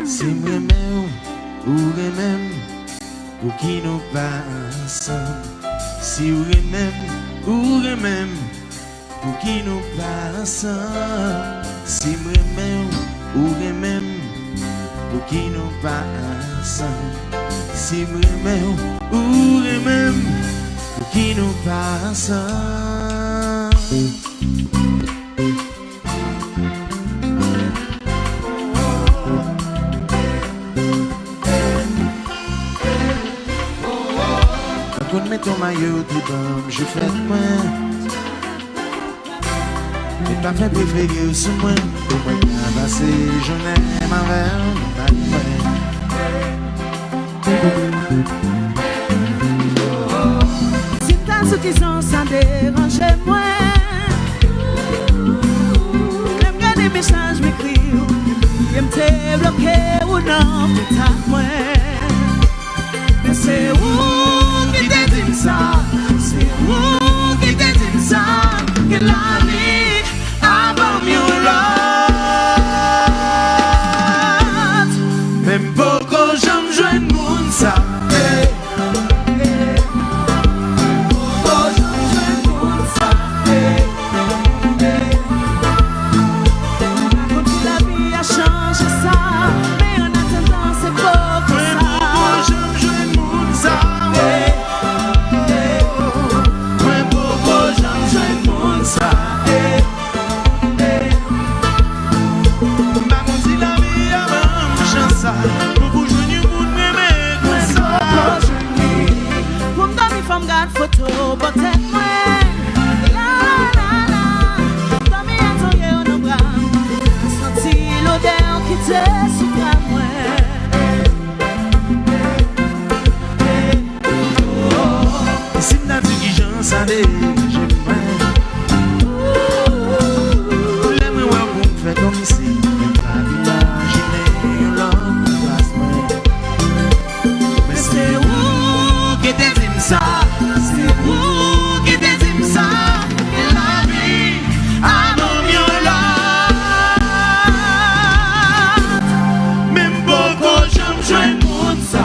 Si moi-même ou même pour qui nous passe, si même pour qui nous passe, si moi-même ou même pour qui nous passe, si moi-même ou même pour qui nous passe. Quand je mets ton maillot, t'es bon, je fais moi. Et pas fait préféré sous moi. Pour moi, t'as passé, je n'aime ma verre, pas de moi. Si t'as ceux qui sont sans déranger moi, j'aime garder mes messages, m'écrire. J'aime te bloquer ou non, putain, moi. Mais c'est où qui te dit ça? C'est où qui te dit ça? Que la vie avant mieux l'autre. Même beaucoup j'aime jouer le monde ça. Photo, but that way, la la la, dans mes ateliers au nogram, senti l'odeur qui te souffre à moi. Si m'as dit que j'en savais, j'aime les moi pour me faire comme ici, pas d'imaginer l'homme place moi. Mais c'est où qui te dit ça? C'est où qui te dit ça? Que la vie a non mieux là. Même beaucoup j'aime jouer le monde ça.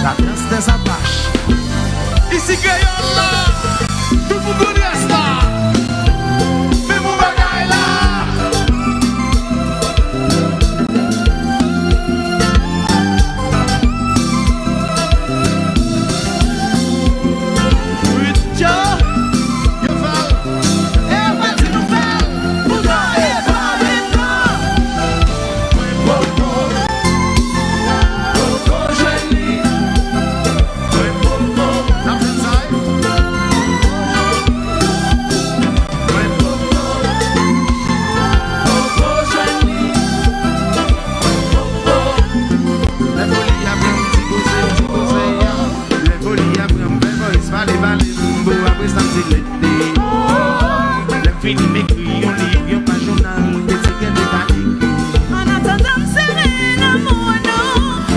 La danse des Apaches. Ici que y'en a, tout le monde connaît ça. Mais mon bagaille là. Fini m'écrit, on lit, y'a pas journal, des tickets mécaniques. En attendant, c'est un mono,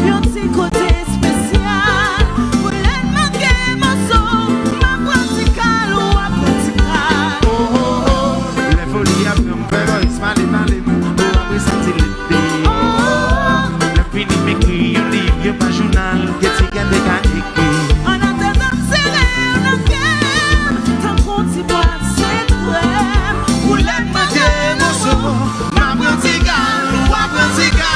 y'a un petit côté spécial. Pour l'aide, manquer mon son, ma praticale ou à praticale. Oh oh oh, les folies après on fait, il se parle, pour après sentir l'été. Oh oh oh, le fini m'écrit, on lit, y'a pas journal, des tickets mécaniques. En attendant, c'est un game, tant qu'on t'y voit, c'est vrai. Pour l'aide, manquer mon son, ma praticale ou à praticale.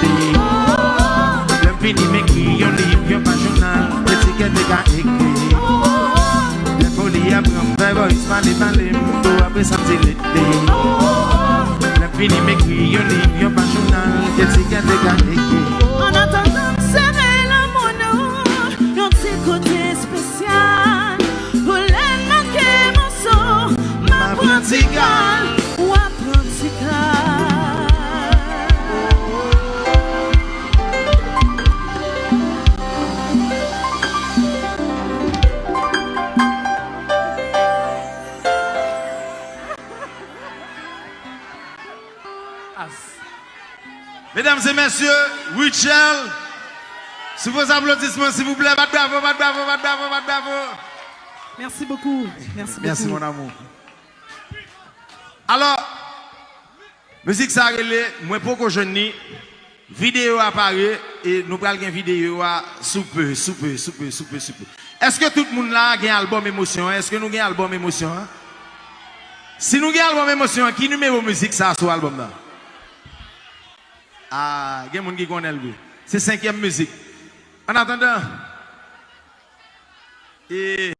l'été. L'homme fini m'écrit, yon livre, yon pas journal, l'étiquette de gars écrit. Les folies après, on fait voice, malé, tout après samedi l'été. L'homme fini m'écrit, yon livre, yon pas journal, l'étiquette de gars écrit. En attendant, serrer la monnaie, yon petit côté spécial. Pour les manquer mon son, ma prantical, ou à prantical. Mesdames et messieurs, Richel, sous vos applaudissements, s'il vous plaît, bravo. Merci beaucoup. Merci mon amour. Alors, musique ça relève, moi pour que je n'ai vidéo apparaît et nous prenons une vidéo sous peu. Est-ce que tout le monde là a un album émotion? Est-ce que nous avons un album émotion? Si nous avons un album émotion, qui numéro musique ça sur l'album là? Ah, il y a des gens qui connaissent le. C'est 5e musique. En attendant, et